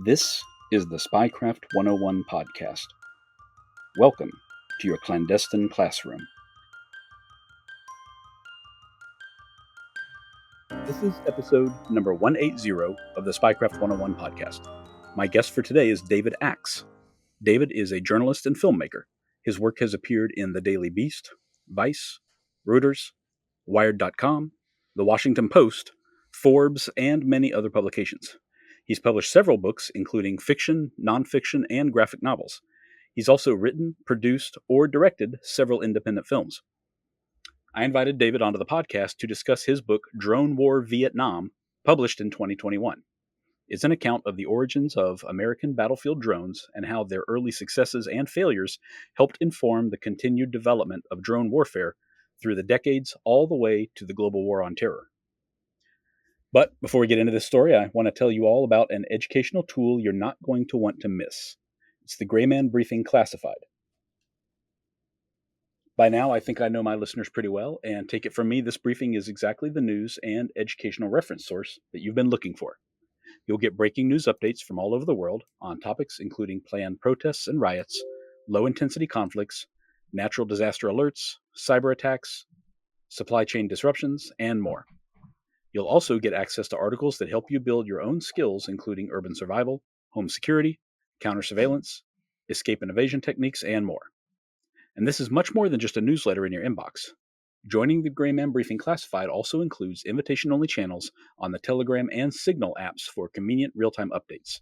This is the Spycraft 101 podcast. Welcome to your clandestine classroom. This is episode number 180 of the Spycraft 101 podcast. My guest for today is David Axe. David is a journalist and filmmaker. His work has appeared in The Daily Beast, Vice, Reuters, Wired.com, The Washington Post, Forbes, and many other publications. He's published several books, including fiction, nonfiction, and graphic novels. He's also written, produced, or directed several independent films. I invited David onto the podcast to discuss his book, Drone War Vietnam, published in 2021. It's an account of the origins of American battlefield drones and how their early successes and failures helped inform the continued development of drone warfare through the decades all the way to the global war on terror. But before we get into this story, I want to tell you all about an educational tool you're not going to want to miss. It's the Gray Man Briefing Classified. By now, I think I know my listeners pretty well, and take it from me, this briefing is exactly the news and educational reference source that you've been looking for. You'll get breaking news updates from all over the world on topics including planned protests and riots, low-intensity conflicts, natural disaster alerts, cyber attacks, supply chain disruptions, and more. You'll also get access to articles that help you build your own skills, including urban survival, home security, counter-surveillance, escape and evasion techniques, and more. And this is much more than just a newsletter in your inbox. Joining the Gray Man Briefing Classified also includes invitation-only channels on the Telegram and Signal apps for convenient real-time updates.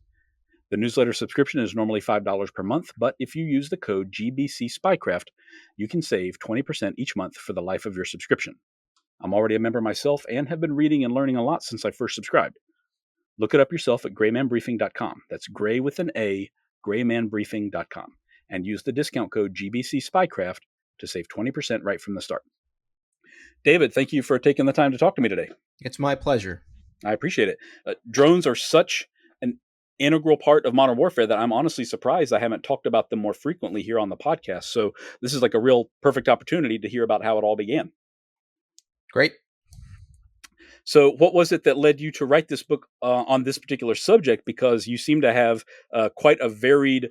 The newsletter subscription is normally $5 per month, but if you use the code GBC Spycraft, you can save 20% each month for the life of your subscription. I'm already a member myself and have been reading and learning a lot since I first subscribed. Look it up yourself at graymanbriefing.com. That's gray with an A, graymanbriefing.com. And use the discount code GBC Spycraft to save 20% right from the start. David, thank you for taking the time to talk to me today. It's my pleasure. I appreciate it. Drones are such an integral part of modern warfare that I'm honestly surprised I haven't talked about them more frequently here on the podcast. So this is like a real perfect opportunity to hear about how it all began. Great. So what was it that led you to write this book on this particular subject? Because you seem to have quite a varied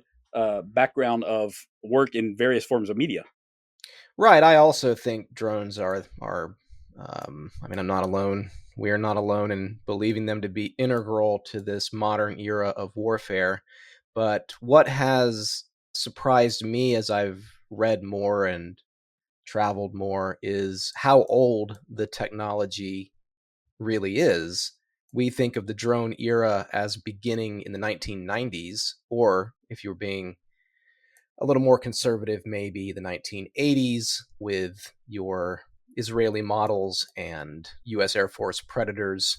background of work in various forms of media. Right. I also think drones are I'm not alone. We are not alone in believing them to be integral to this modern era of warfare. But what has surprised me as I've read more and traveled more is how old the technology really is. We think of the drone era as beginning in the 1990s, or if you were being a little more conservative, maybe the 1980s with your Israeli models and U.S. Air Force Predators.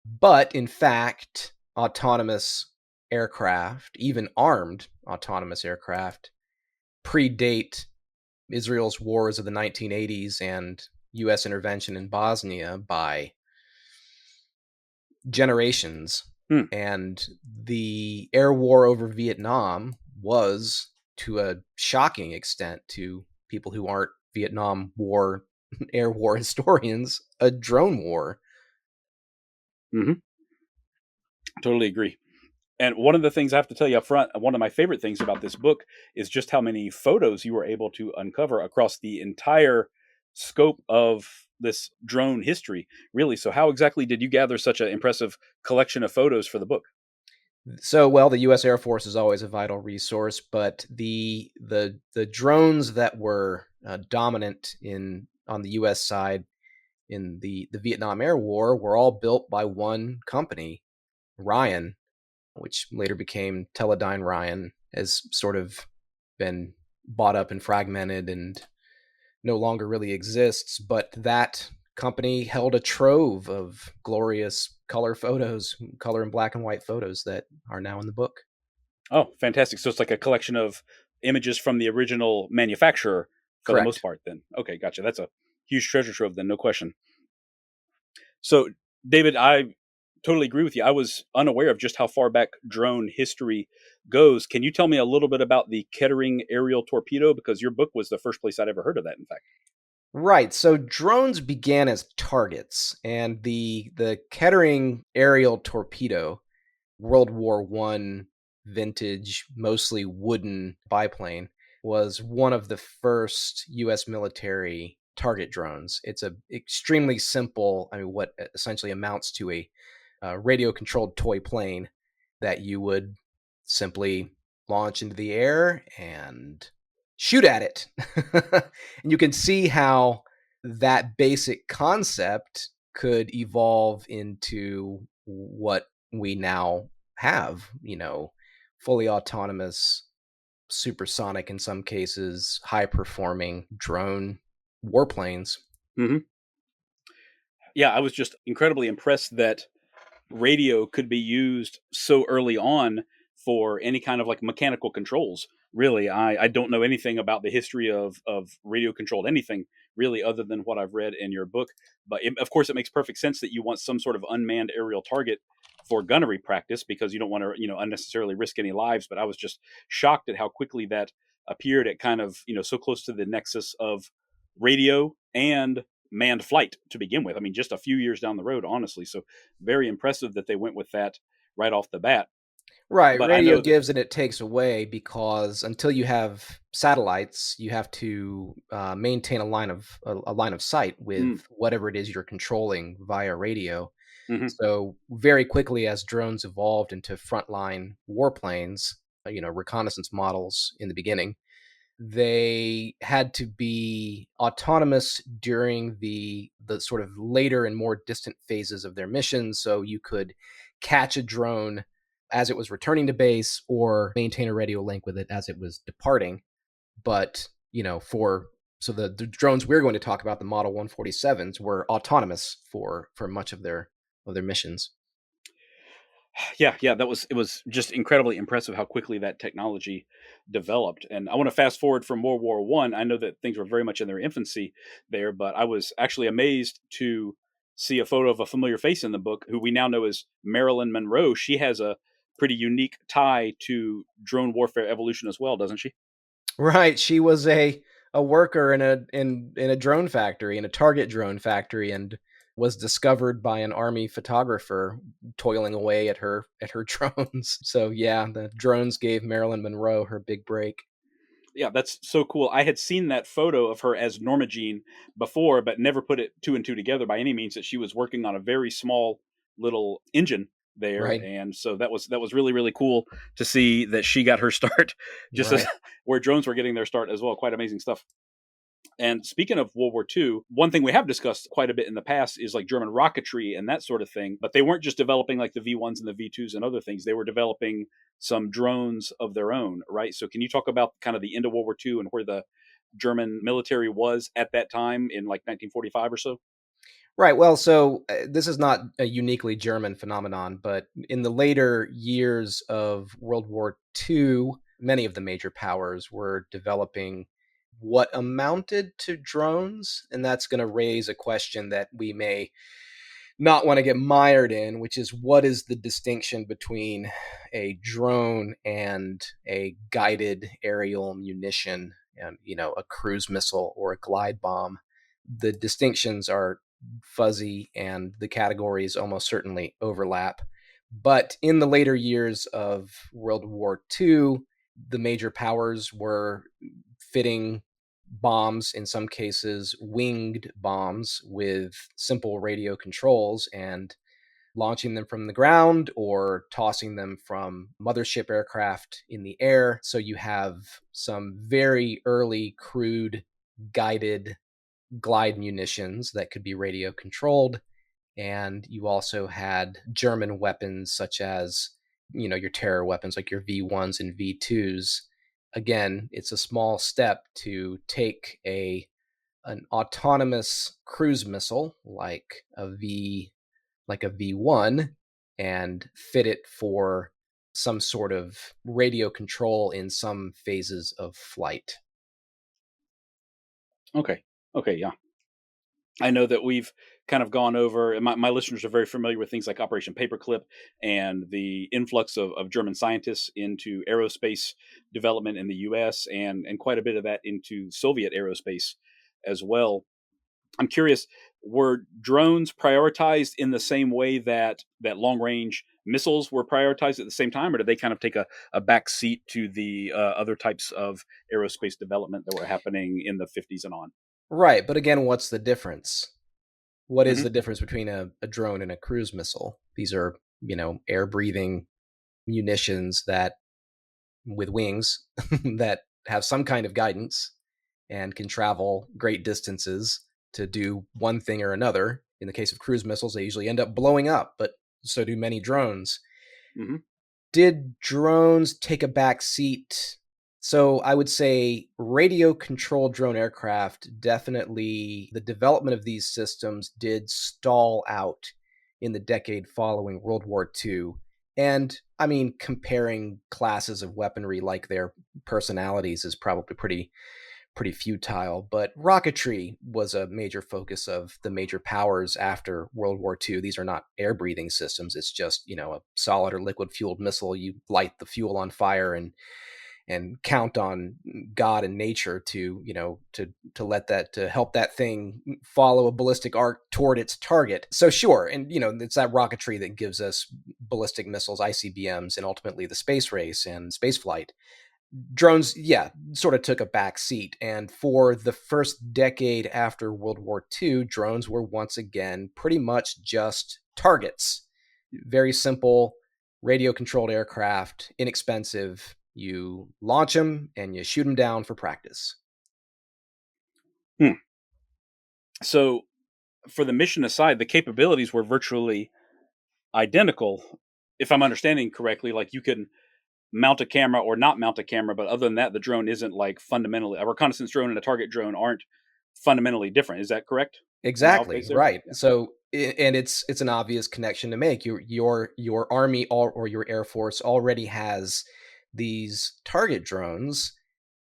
But in fact, autonomous aircraft, even armed autonomous aircraft, predate Israel's wars of the 1980s and U.S. intervention in Bosnia by generations. And the air war over Vietnam was, to a shocking extent to people who aren't Vietnam War, air war historians, a drone war. Mm-hmm. Totally agree. And one of the things I have to tell you up front, one of my favorite things about this book is just how many photos you were able to uncover across the entire scope of this drone history, really. So how exactly did you gather such an impressive collection of photos for the book? So, well, the U.S. Air Force is always a vital resource, but the drones that were dominant on the U.S. side in the Vietnam Air War were all built by one company, Ryan, which later became Teledyne Ryan, has sort of been bought up and fragmented and no longer really exists. But that company held a trove of glorious color and black and white photos that are now in the book. Oh, fantastic. So it's like a collection of images from the original manufacturer for Correct. The most part then. Okay, gotcha. That's a huge treasure trove then, no question. So, David, I totally agree with you. I was unaware of just how far back drone history goes. Can you tell me a little bit about the Kettering Aerial Torpedo? Because your book was the first place I'd ever heard of that, in fact. Right. So drones began as targets, and the Kettering Aerial Torpedo World War One vintage, mostly wooden biplane, was one of the first U.S. military target drones. It's a extremely simple, I mean, what essentially amounts to a radio controlled toy plane that you would simply launch into the air and shoot at it. And you can see how that basic concept could evolve into what we now have, fully autonomous, supersonic in some cases, high performing drone warplanes. Hmm. Yeah, I was just incredibly impressed that radio could be used so early on for any kind of like mechanical controls. Really, I don't know anything about the history of radio controlled anything really other than what I've read in your book. But of course, it makes perfect sense that you want some sort of unmanned aerial target for gunnery practice because you don't want to unnecessarily risk any lives. But I was just shocked at how quickly that appeared at kind of so close to the nexus of radio and manned flight to begin with. I mean, just a few years down the road, honestly. So very impressive that they went with that right off the bat. Right, But I radio know that. gives and it takes away because until you have satellites, you have to maintain a line of sight with Mm, whatever it is you're controlling via radio. hmm. So very quickly, as drones evolved into frontline warplanes, reconnaissance models in the beginning, they had to be autonomous during the sort of later and more distant phases of their mission, so you could catch a drone as it was returning to base or maintain a radio link with it as it was departing. But for so the drones we're going to talk about, the Model 147s, were autonomous for much of their missions. Yeah, that was it was just incredibly impressive how quickly that technology developed. And I want to fast forward from World War One. I know that things were very much in their infancy there, but I was actually amazed to see a photo of a familiar face in the book, who we now know as Marilyn Monroe. She has a pretty unique tie to drone warfare evolution as well, doesn't she? Right, she was a worker in a drone factory, in a target drone factory, and was discovered by an army photographer toiling away at her drones. So yeah, the drones gave Marilyn Monroe her big break. Yeah, that's so cool. I had seen that photo of her as Norma Jean before, but never put it two and two together by any means that she was working on a very small little engine there. Right, And so that was really, really cool to see that she got her start just as right. where drones were getting their start as well. Quite amazing stuff. And speaking of World War II, one thing we have discussed quite a bit in the past is like German rocketry and that sort of thing. But they weren't just developing like the V1s and the V2s and other things. They were developing some drones of their own, right? So can you talk about kind of the end of World War II and where the German military was at that time in like 1945 or so? Right. Well, so this is not a uniquely German phenomenon, but in the later years of World War II, many of the major powers were developing what amounted to drones. And that's going to raise a question that we may not want to get mired in, which is what is the distinction between a drone and a guided aerial munition, and a cruise missile or a glide bomb. The distinctions are fuzzy and the categories almost certainly overlap. But in the later years of World War II, the major powers were fitting bombs, in some cases winged bombs with simple radio controls, and launching them from the ground or tossing them from mothership aircraft in the air. So you have some very early crude guided glide munitions that could be radio controlled. And you also had German weapons such as, your terror weapons like your V1s and V2s. Again, it's a small step to take an autonomous cruise missile like a V1 and fit it for some sort of radio control in some phases of flight. Okay. Okay. Yeah. I know that we've kind of gone over, and my listeners are very familiar with things like Operation Paperclip and the influx of German scientists into aerospace development in the US and quite a bit of that into Soviet aerospace as well. I'm curious, were drones prioritized in the same way that long range missiles were prioritized at the same time, or did they kind of take a back seat to the other types of aerospace development that were happening in the 50s and on? Right, but again, what's the difference? What is Hmm. the difference between a drone and a cruise missile? These are, air-breathing munitions that with wings that have some kind of guidance and can travel great distances to do one thing or another. In the case of cruise missiles, they usually end up blowing up, but so do many drones. Hmm. Did drones take a back seat? So I would say radio controlled drone aircraft, definitely the development of these systems did stall out in the decade following World War II. And I mean, comparing classes of weaponry like their personalities is probably pretty futile, but rocketry was a major focus of the major powers after World War II. These are not air breathing systems. It's just, a solid or liquid fueled missile. You light the fuel on fire and count on God and nature to, to let that to help that thing follow a ballistic arc toward its target. So sure, and it's that rocketry that gives us ballistic missiles, ICBMs, and ultimately the space race and space flight. Drones, yeah, sort of took a back seat. And for the first decade after World War II, drones were once again pretty much just targets. Very simple, radio controlled aircraft, inexpensive. You launch them and you shoot them down for practice. Hmm. So, for the mission aside, the capabilities were virtually identical. If I'm understanding correctly, like you can mount a camera or not mount a camera, but other than that, the drone isn't like fundamentally a reconnaissance drone and a target drone aren't fundamentally different. Is that correct? Am I off Exactly, base there? right. Yeah. So and it's an obvious connection to make. Your army or your air force already has these target drones.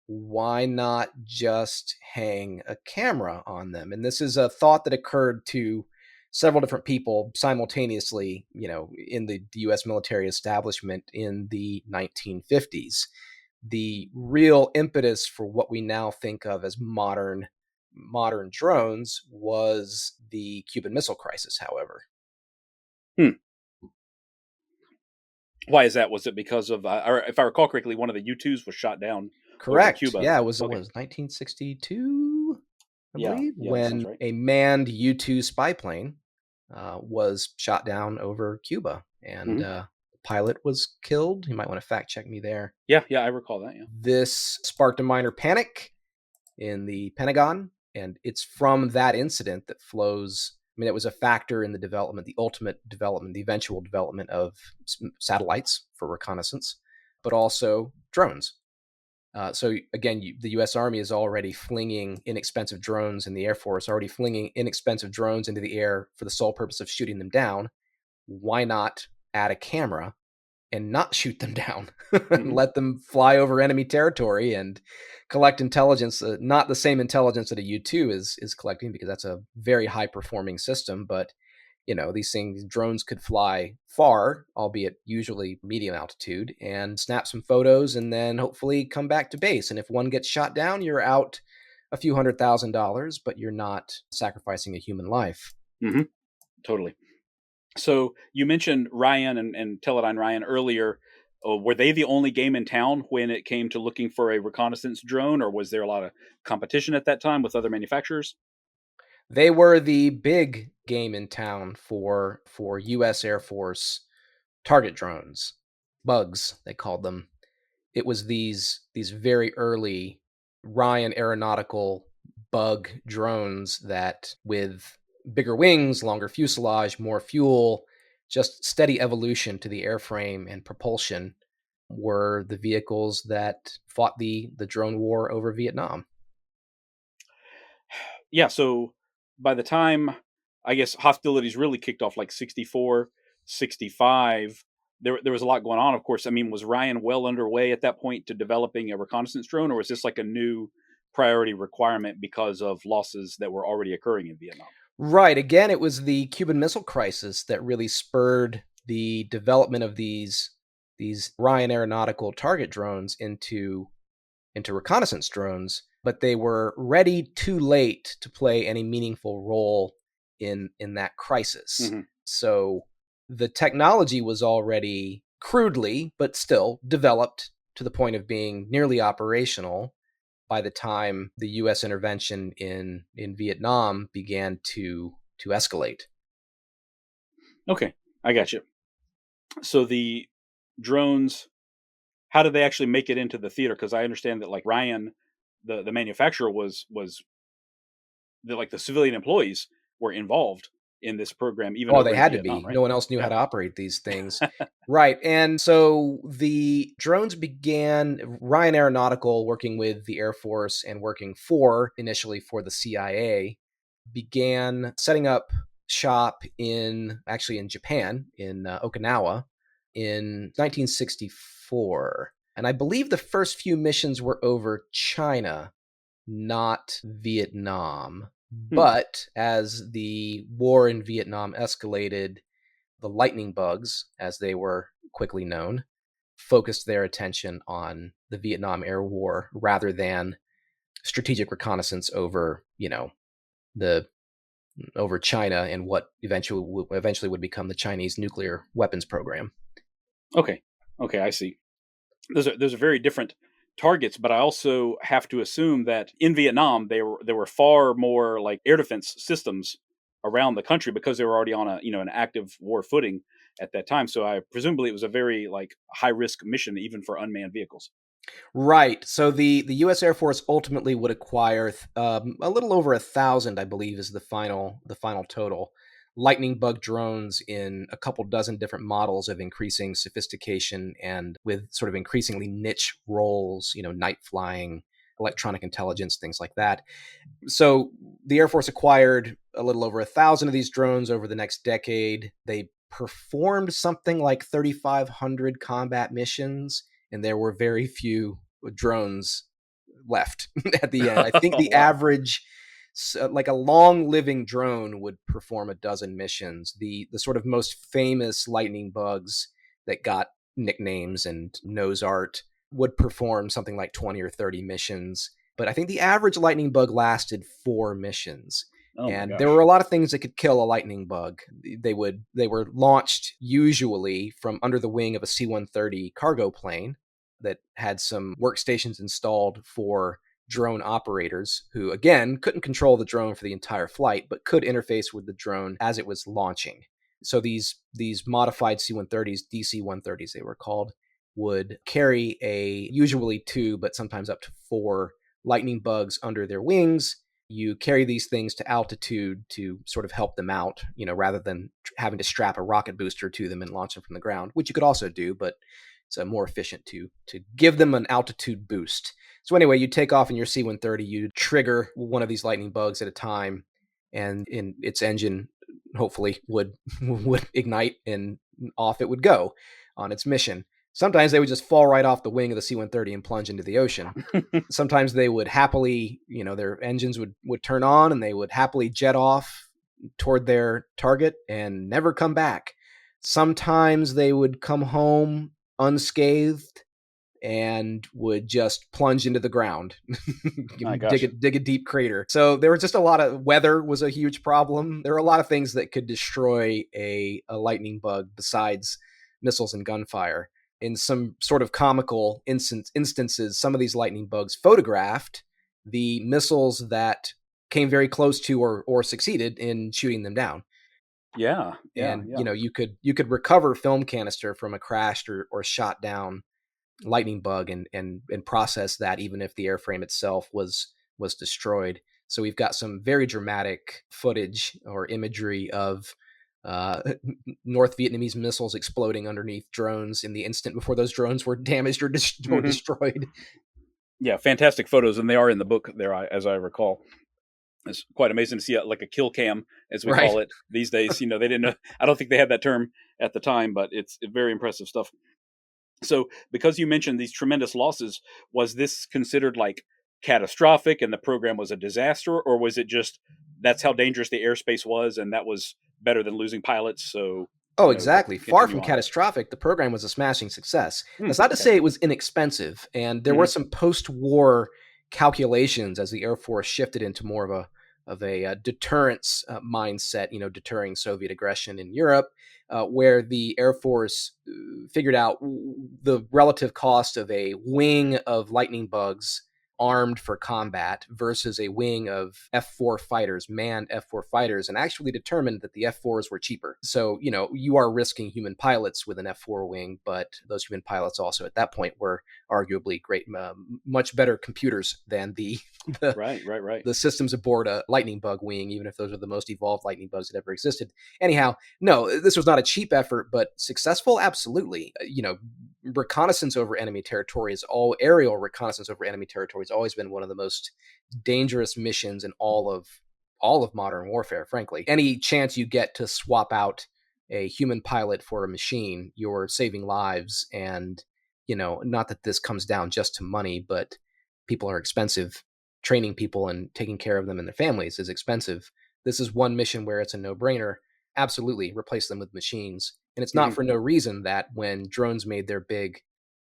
Why not just hang a camera on them? And this is a thought that occurred to several different people simultaneously, in the US military establishment in the 1950s. The real impetus for what we now think of as modern drones was the Cuban Missile Crisis, however. Hmm. Why is that? Was it because of, or if I recall correctly, one of the U-2s was shot down over Correct. Cuba? Yeah, it Okay. was 1962, I Yeah. believe, Yeah, that sounds when right. a manned U-2 spy plane was shot down over Cuba, and Hmm. the pilot was killed. You might want to fact check me there. Yeah. Yeah, I recall that. Yeah. This sparked a minor panic in the Pentagon, and it's from that incident that flows. I mean, it was a factor in the development, the ultimate development, the eventual development of satellites for reconnaissance, but also drones. So again, the U.S. Army is already flinging inexpensive drones, and the Air Force already flinging inexpensive drones into the air for the sole purpose of shooting them down. Why not add a camera and not shoot them down? Hmm. Let them fly over enemy territory and collect intelligence, not the same intelligence that a U-2 is collecting, because that's a very high performing system, but these things, drones could fly far, albeit usually medium altitude, and snap some photos and then hopefully come back to base. And if one gets shot down, you're out a few $100,000, but you're not sacrificing a human life. Hmm. Totally. So you mentioned Ryan and Teledyne Ryan earlier. Were they the only game in town when it came to looking for a reconnaissance drone, or was there a lot of competition at that time with other manufacturers? They were the big game in town for US Air Force target drones. Bugs, they called them. It was these very early Ryan Aeronautical bug drones that, with bigger wings, longer fuselage, more fuel, just steady evolution to the airframe and propulsion, were the vehicles that fought the drone war over Vietnam. Yeah. So by the time, I guess, hostilities really kicked off, like 64, 65, there was a lot going on. Of course, I mean, was Ryan well underway at that point to developing a reconnaissance drone, or was this like a new priority requirement because of losses that were already occurring in Vietnam? Right. Again, it was the Cuban Missile Crisis that really spurred the development of these Ryan Aeronautical target drones into reconnaissance drones, but they were ready too late to play any meaningful role in that crisis. Hmm. So the technology was already crudely, but still developed to the point of being nearly operational by the time the U.S. intervention in Vietnam began to escalate. Okay, I got you. So the drones, how did they actually make it into the theater? Because I understand that like Ryan, the manufacturer was like the civilian employees were involved in this program even Oh, over they in had to Vietnam, be. right? No one else knew how Yeah. to operate these things. Right. And so the drones began, Ryan Aeronautical, working with the Air Force and working initially for the CIA, began setting up shop in Japan, in Okinawa, in 1964. And I believe the first few missions were over China, not Vietnam. Hmm. But as the war in Vietnam escalated, the lightning bugs, as they were quickly known, focused their attention on the Vietnam Air War rather than strategic reconnaissance the over China and what eventually would become the Chinese nuclear weapons program. Okay. Okay, I see. Those are very different targets, but I also have to assume that in Vietnam there were far more like air defense systems around the country because they were already on a an active war footing at that time. So I presumably it was a very like high risk mission even for unmanned vehicles. Right. So the U.S. Air Force ultimately would acquire a little over 1,000, I believe, is the final total. Lightning bug drones in a couple dozen different models of increasing sophistication and with sort of increasingly niche roles, night flying, electronic intelligence, things like that. So the Air Force acquired a little over 1,000 of these drones over the next decade. They performed something like 3,500 combat missions, and there were very few drones left at the end. I think the Wow. average, like a long living drone, would perform a dozen missions. The sort of most famous lightning bugs that got nicknames and nose art would perform something like 20 or 30 missions. But I think the average lightning bug lasted 4 missions. Oh my And there were gosh. a lot of things that could kill a lightning bug. They were launched usually from under the wing of a C-130 cargo plane that had some workstations installed for drone operators who, again, couldn't control the drone for the entire flight, but could interface with the drone as it was launching. So these modified C-130s, DC-130s they were called, would carry a usually 2, but sometimes up to 4 lightning bugs under their wings. You carry these things to altitude to sort of help them out, rather than having to strap a rocket booster to them and launch them from the ground, which you could also do, but it's more efficient to give them an altitude boost. So anyway, you take off in your C-130, you trigger one of these lightning bugs at a time, and in its engine hopefully would ignite, and off it would go on its mission. Sometimes they would just fall right off the wing of the C-130 and plunge into the ocean. Sometimes they would happily, their engines would turn on and they would happily jet off toward their target and never come back. Sometimes they would come home unscathed and would just plunge into the ground, My dig gosh. a deep crater. So there was just a lot of weather was a huge problem. There were a lot of things that could destroy a lightning bug besides missiles and gunfire. In some sort of comical instances, some of these lightning bugs photographed the missiles that came very close to or succeeded in shooting them down. Yeah, yeah, And yeah. you could recover film canister from a crashed or shot down lightning bug and process that even if the airframe itself was destroyed. So we've got some very dramatic footage or imagery of uh, North Vietnamese missiles exploding underneath drones in the instant before those drones were damaged or Hmm. destroyed. Yeah, fantastic photos, and they are in the book there, as I recall. It's quite amazing to see like a kill cam, as we Right. call it these days. They didn't know. I don't think they had that term at the time, but it's very impressive stuff. So, because you mentioned these tremendous losses, was this considered like catastrophic and the program was a disaster, or was it just that's how dangerous the airspace was, and that was better than losing pilots? So, Oh, exactly. Far continue from on. catastrophic, the program was a smashing success. Hmm, That's not to okay. say it was inexpensive, and there were Hmm. some post-war calculations as the Air Force shifted into more of a deterrence mindset, deterring Soviet aggression in Europe. where the Air Force figured out the relative cost of a wing of lightning bugs armed for combat versus a wing of F-4 fighters, manned F-4 fighters, and actually determined that the F-4s were cheaper. So, you are risking human pilots with an F-4 wing, but those human pilots also at that point were arguably great, much better computers than the Right. the systems aboard a lightning bug wing, even if those are the most evolved lightning bugs that ever existed. Anyhow, no, this was not a cheap effort, but successful, absolutely. Reconnaissance over enemy territory aerial reconnaissance over enemy territory has always been one of the most dangerous missions in all of modern warfare. Frankly, any chance you get to swap out a human pilot for a machine, you're saving lives. And not that this comes down just to money, but people are expensive. Training people and taking care of them and their families is expensive. This is one mission where it's a no-brainer. Absolutely replace them with machines. And it's not Hmm. for no reason that when drones made their big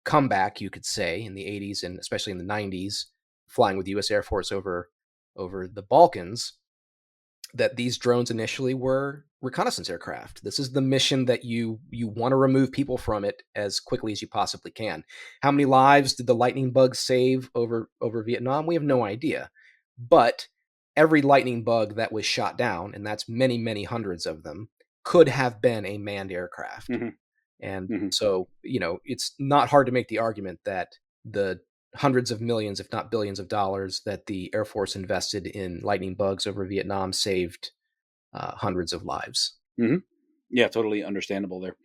comeback, you could say, in the 80s and especially in the 90s, flying with the US Air Force over the Balkans, that these drones initially were reconnaissance aircraft. This is the mission that you want to remove people from it as quickly as you possibly can. How many lives did the lightning bug save over Vietnam? We have no idea. But every lightning bug that was shot down, and that's many, many hundreds of them, could have been a manned aircraft. Hmm. And Hmm. so, it's not hard to make the argument that the hundreds of millions, if not billions of dollars that the Air Force invested in lightning bugs over Vietnam saved hundreds of lives. Hmm. Yeah, totally understandable there.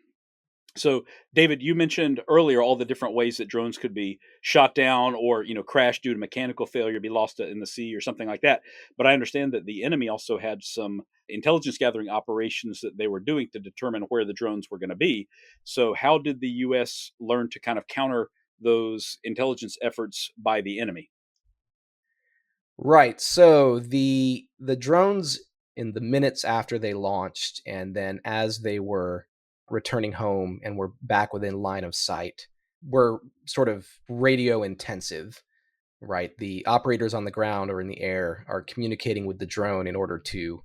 So, David, you mentioned earlier all the different ways that drones could be shot down or, crash due to mechanical failure, be lost in the sea or something like that. But I understand that the enemy also had some intelligence gathering operations that they were doing to determine where the drones were going to be. So, how did the U.S. learn to kind of counter those intelligence efforts by the enemy? Right. So the drones, in the minutes after they launched and then as they were returning home and were back within line of sight, were sort of radio intensive. Right. The operators on the ground or in the air are communicating with the drone in order to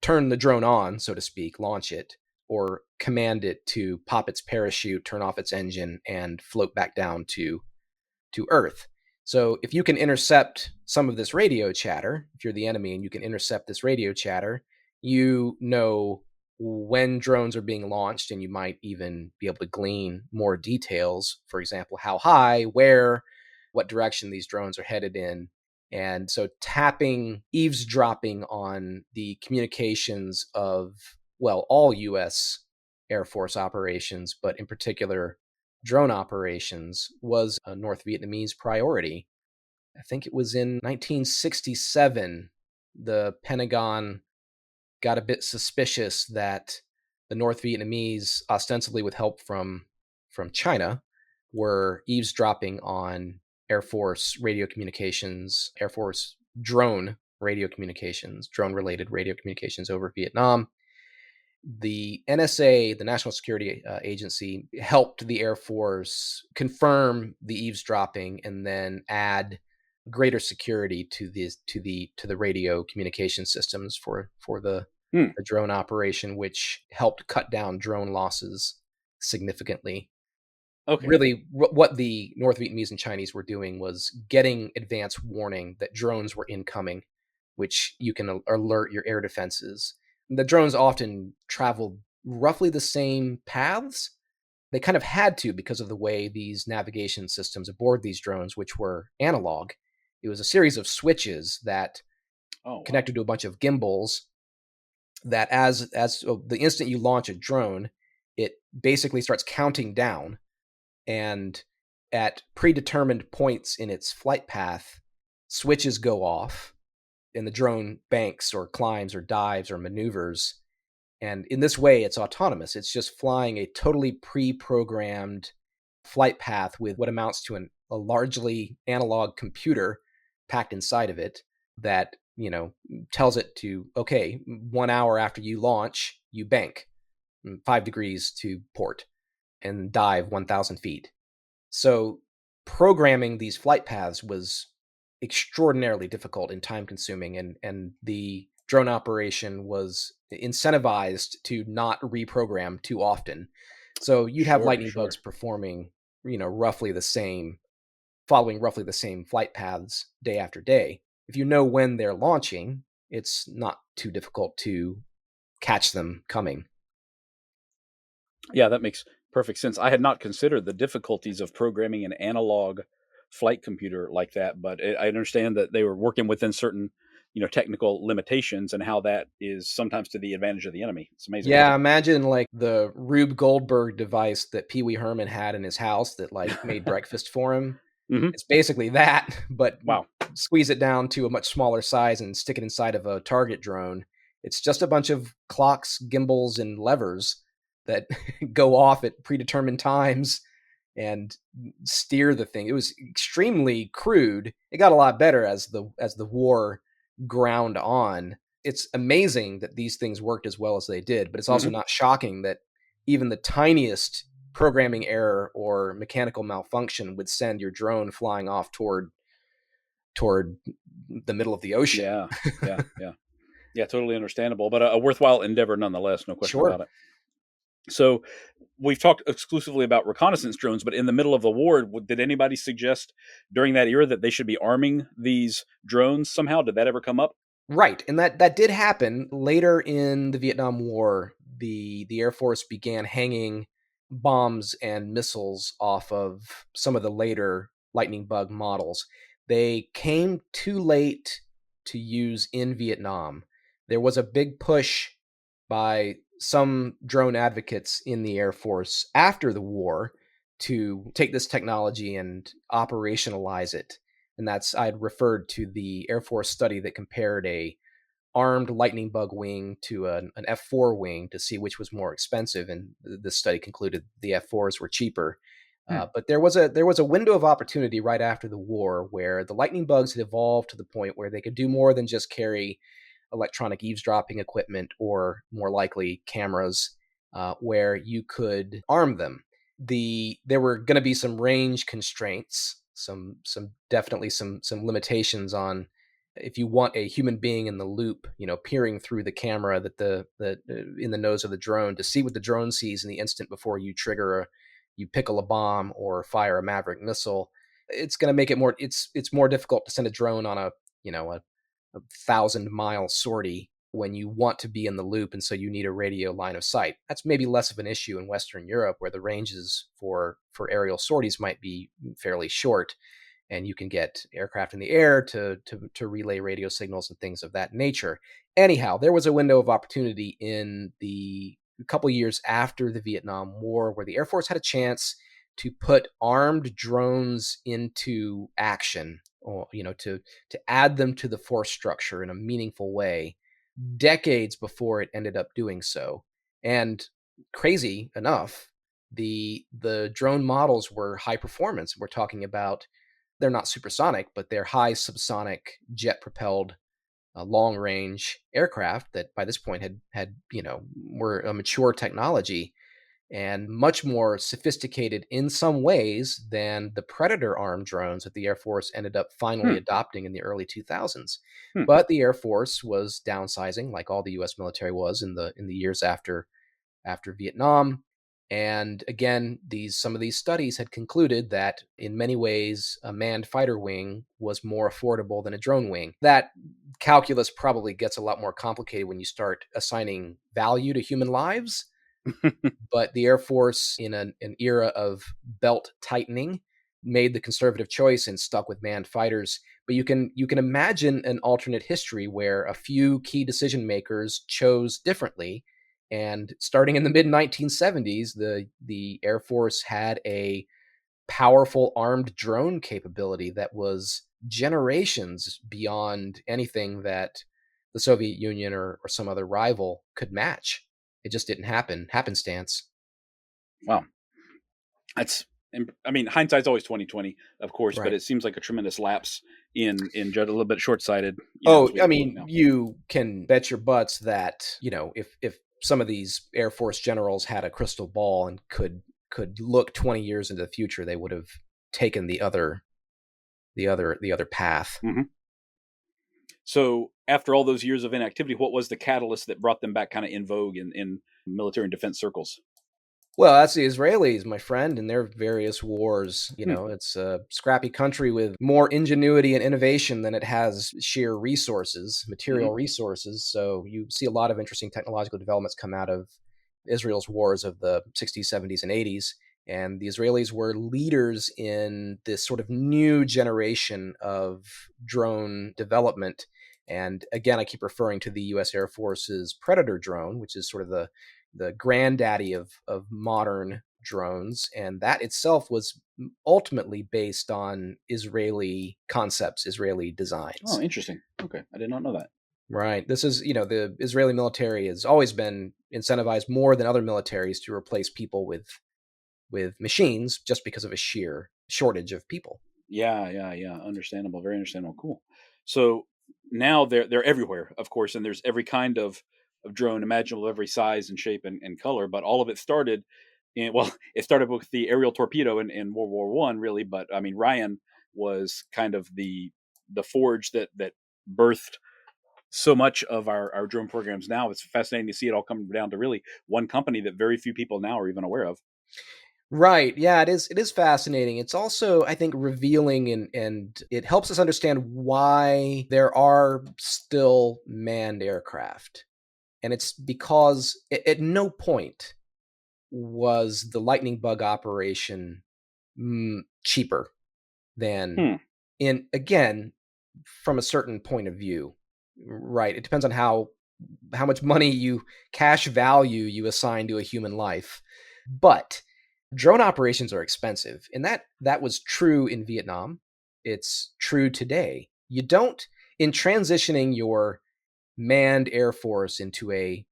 turn the drone on, so to speak, launch it, or command it to pop its parachute, turn off its engine, and float back down to Earth. So if you can intercept some of this radio chatter, if you're the enemy and you can intercept this radio chatter, you know when drones are being launched, and you might even be able to glean more details. For example, how high, where, what direction these drones are headed in. And so eavesdropping on the communications of, well, all US Air Force operations, but in particular drone operations, was a North Vietnamese priority. I think it was in 1967, the Pentagon got a bit suspicious that the North Vietnamese, ostensibly with help from China, were eavesdropping on Air Force radio communications, Air Force drone radio communications, drone related radio communications over Vietnam. The NSA, the National Security Agency, helped the Air Force confirm the eavesdropping and then add greater security to the radio communication systems for Hmm. the drone operation, which helped cut down drone losses significantly. Okay. Really, what the North Vietnamese and Chinese were doing was getting advance warning that drones were incoming, which you can alert your air defenses. The drones often traveled roughly the same paths. They kind of had to because of the way these navigation systems aboard these drones, which were analog. It was a series of switches that Oh, wow. connected to a bunch of gimbals that the instant you launch a drone, it basically starts counting down, and at predetermined points in its flight path, switches go off and the drone banks or climbs or dives or maneuvers. And in this way, it's autonomous. It's just flying a totally pre-programmed flight path with what amounts to a largely analog computer packed inside of it that, tells it to, okay, 1 hour after you launch, you bank 5 degrees to port and dive 1,000 feet. So programming these flight paths was extraordinarily difficult and time consuming, and the drone operation was incentivized to not reprogram too often. So you'd have Sure, lightning bugs sure. performing, roughly the same, following roughly the same flight paths day after day. If you know when they're launching, it's not too difficult to catch them coming. Yeah, that makes perfect sense. I had not considered the difficulties of programming an analog flight computer like that, but I understand that they were working within certain, technical limitations, and how that is sometimes to the advantage of the enemy. It's amazing. Yeah, imagine like the Rube Goldberg device that Pee Wee Herman had in his house that like made breakfast for him. Hmm. It's basically that, but Wow. squeeze it down to a much smaller size and stick it inside of a target drone. It's just a bunch of clocks, gimbals, and levers that go off at predetermined times and steer the thing. It was extremely crude. It got a lot better as the war ground on. It's amazing that these things worked as well as they did, but it's also Hmm. not shocking that even the tiniest programming error or mechanical malfunction would send your drone flying off toward the middle of the ocean. Yeah, yeah, yeah, yeah. Totally understandable, but a worthwhile endeavor nonetheless. No question Sure. about it. So we've talked exclusively about reconnaissance drones, but in the middle of the war, did anybody suggest during that era that they should be arming these drones somehow? Did that ever come up? Right, and that did happen later in the Vietnam War. The Air Force began hanging bombs and missiles off of some of the later Lightning Bug models. They came too late to use in Vietnam. There was a big push by some drone advocates in the Air Force after the war to take this technology and operationalize it. And that's, I'd referred to the Air Force study that compared a armed lightning bug wing to an F4 wing to see which was more expensive, and this study concluded the F4s were cheaper. Hmm. But there was a window of opportunity right after the war where the lightning bugs had evolved to the point where they could do more than just carry electronic eavesdropping equipment, or more likely cameras, where you could arm them. There were going to be some range constraints, some definitely some limitations on if you want a human being in the loop, peering through the camera that in the nose of the drone to see what the drone sees in the instant before you pickle a bomb or fire a Maverick missile. It's going to make it more. It's more difficult to send a drone on a 1,000-mile sortie when you want to be in the loop, and so you need a radio line of sight. That's maybe less of an issue in Western Europe, where the ranges for aerial sorties might be fairly short, and you can get aircraft in the air to relay radio signals and things of that nature. Anyhow, there was a window of opportunity in the couple years after the Vietnam War where the Air Force had a chance to put armed drones into action, or to add them to the force structure in a meaningful way, decades before it ended up doing so. And crazy enough, the drone models were high performance. We're talking about, they're not supersonic, but they're high subsonic jet propelled long range aircraft that by this point had were a mature technology and much more sophisticated in some ways than the Predator armed drones that the Air Force ended up finally Hmm. adopting in the early 2000s. Hmm. But the Air Force was downsizing, like all the U.S. military was in the years after Vietnam. And again, some of these studies had concluded that in many ways, a manned fighter wing was more affordable than a drone wing. That calculus probably gets a lot more complicated when you start assigning value to human lives. But the Air Force, in an era of belt tightening, made the conservative choice and stuck with manned fighters. But you can imagine an alternate history where a few key decision makers chose differently, and starting in the mid 1970s, the Air Force had a powerful armed drone capability that was generations beyond anything that the Soviet Union or some other rival could match. It just didn't happen. Happenstance. Wow. That's, I mean, hindsight's always 2020, of course, but Right. it seems like a tremendous lapse in a little bit short sighted, Oh, as we I look mean, now. you can bet your butts that, if some of these Air Force generals had a crystal ball and could look 20 years into the future, they would have taken the other path. Hmm. So after all those years of inactivity, what was the catalyst that brought them back kind of in vogue in military and defense circles? Well, that's the Israelis, my friend, and their various wars. Hmm. It's a scrappy country with more ingenuity and innovation than it has sheer resources, Hmm. material resources. So you see a lot of interesting technological developments come out of Israel's wars of the 60s, 70s, and 80s. And the Israelis were leaders in this sort of new generation of drone development. And again, I keep referring to the US Air Force's Predator drone, which is sort of the granddaddy of modern drones, and that itself was ultimately based on Israeli concepts, Israeli Oh, designs. interesting. Okay, I did not know that. Right. This is, the Israeli military has always been incentivized more than other militaries to replace people with machines just because of a sheer shortage of people. Yeah, yeah, yeah. Understandable. Very understandable. Cool. So now they're everywhere, of course, and there's every kind of drone imaginable, every size and shape and color. But all of it started in well, it started with the aerial torpedo in World War I, really. But I mean, Ryan was kind of the forge that birthed so much of our drone programs now. It's fascinating to see it all come down to really one company that very few people now are even aware of. Right. Yeah, it is fascinating. It's also, I think, revealing, and it helps us understand why there are still manned aircraft. And it's because at no point was the lightning bug operation cheaper than, Hmm. in again, from a certain point of view. Right, it depends on how much money, you cash value, you assign to a human life. But drone operations are expensive, and that was true in Vietnam. It's true today. You don't, in transitioning your manned air force into a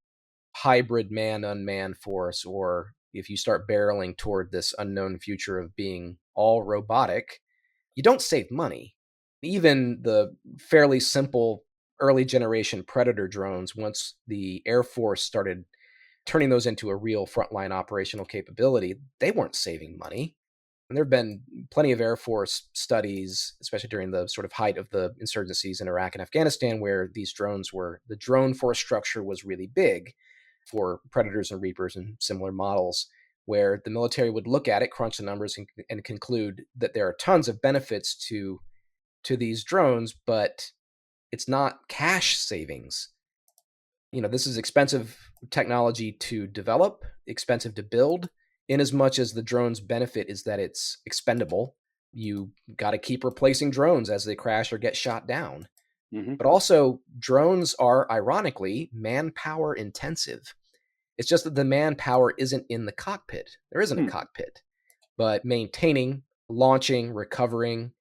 hybrid man unmanned force, or if you start barreling toward this unknown future of being all robotic, you don't save money. Even the fairly simple early generation Predator drones, once the Air Force started turning those into a real frontline operational capability, they weren't saving money. And there have been plenty of Air Force studies, especially during the sort of height of the insurgencies in Iraq and Afghanistan, where the drone force structure was really big for Predators and Reapers and similar models, where the military would look at it, crunch the numbers, and conclude that there are tons of benefits to these drones, but it's not cash savings. This is expensive technology to develop, expensive to build, in as much as the drone's benefit is that it's expendable. You got to keep replacing drones as they crash or get shot down. Hmm. But also, drones are ironically manpower intensive. It's just that the manpower isn't in the cockpit. There isn't a Hmm. cockpit, but maintaining, launching, recovering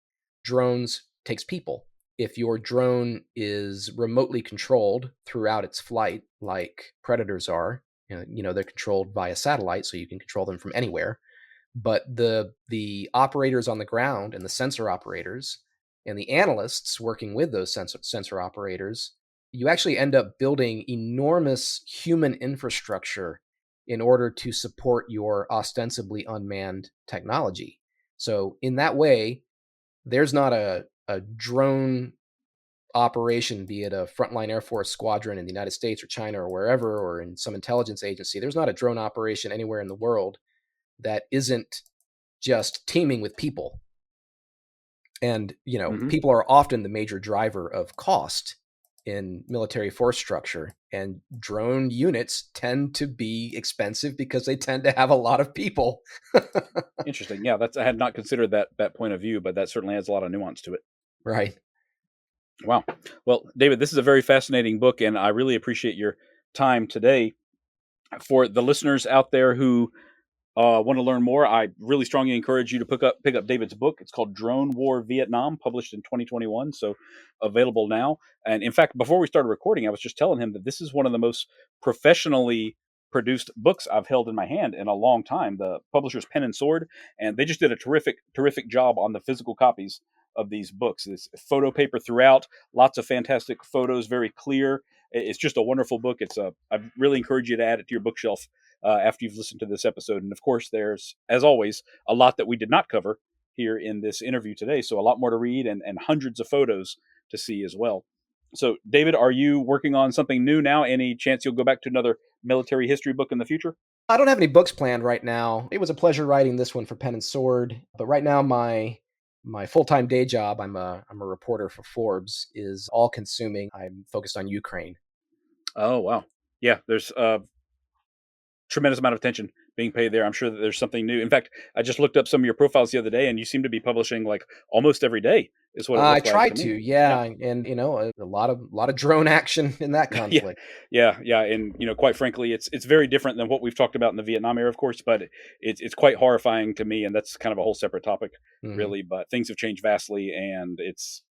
drones takes people. If your drone is remotely controlled throughout its flight, like Predators are, they're controlled via satellite, so you can control them from anywhere. But the operators on the ground and the sensor operators and the analysts working with those sensor operators, you actually end up building enormous human infrastructure in order to support your ostensibly unmanned technology. So in that way, there's not a drone operation, be it a frontline Air Force squadron in the United States or China or wherever, or in some intelligence agency, there's not a drone operation anywhere in the world that isn't just teaming with people. And, Hmm. people are often the major driver of cost in military force structure. And drone units tend to be expensive because they tend to have a lot of people. Interesting. Yeah, I had not considered that point of view, but that certainly adds a lot of nuance to it. Right. Wow. Well, David, this is a very fascinating book, and I really appreciate your time today. For the listeners out there who want to learn more, I really strongly encourage you to pick up David's book. It's called Drone War Vietnam, published in 2021, so available now. And in fact, before we started recording, I was just telling him that this is one of the most professionally produced books I've held in my hand in a long time. The publisher's Pen and Sword, and they just did a terrific job on the physical copies of these books. It's photo paper throughout, lots of fantastic photos, very clear. It's just a wonderful book. I really encourage you to add it to your bookshelf after you've listened to this episode. And of course, there's, as always, a lot that we did not cover here in this interview today. So a lot more to read and hundreds of photos to see as well. So, David, are you working on something new now? Any chance you'll go back to another military history book in the future? I don't have any books planned right now. It was a pleasure writing this one for Pen and Sword, but right now my full-time day job, I'm a reporter for Forbes, is all consuming. I'm focused on Ukraine. Oh, wow. Yeah, there's a tremendous amount of attention being paid there. I'm sure that there's something new. In fact, I just looked up some of your profiles the other day, and you seem to be publishing like almost every day, is what it I looked like to tried to, me. Yeah. yeah, and a lot of drone action in that Yeah, conflict. yeah, and quite frankly, it's very different than what we've talked about in the Vietnam era, of course, but it's quite horrifying to me, and that's kind of a whole separate topic, Mhm. really. But things have changed vastly, and it's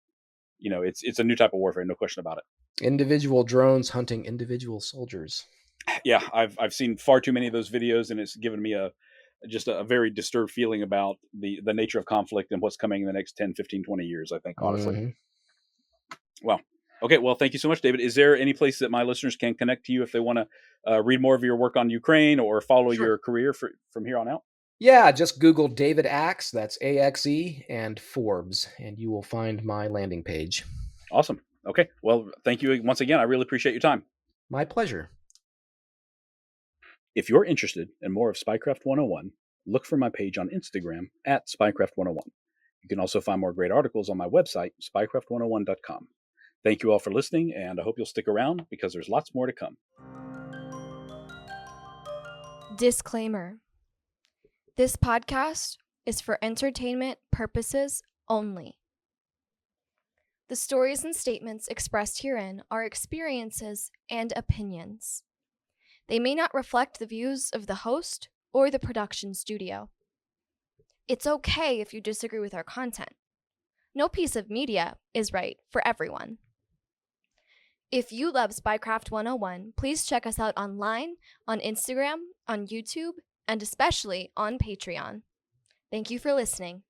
a new type of warfare, no question about it. Individual drones hunting individual soldiers. Yeah, I've seen far too many of those videos, and it's given me a very disturbed feeling about the nature of conflict and what's coming in the next 10, 15, 20 years, I think, honestly. Mhm. Wow. Okay, well, thank you so much, David. Is there any place that my listeners can connect to you if they want to read more of your work on Ukraine or follow Sure. your career from here on out? Yeah, just Google David Axe, that's AXE, and Forbes, and you will find my landing page. Awesome. Okay, well, thank you once again. I really appreciate your time. My pleasure. If you're interested in more of Spycraft 101, look for my page on Instagram at Spycraft 101. You can also find more great articles on my website, spycraft101.com. Thank you all for listening, and I hope you'll stick around because there's lots more to come. Disclaimer: this podcast is for entertainment purposes only. The stories and statements expressed herein are experiences and opinions. They may not reflect the views of the host or the production studio. It's okay if you disagree with our content. No piece of media is right for everyone. If you love Spycraft 101, please check us out online, on Instagram, on YouTube, and especially on Patreon. Thank you for listening.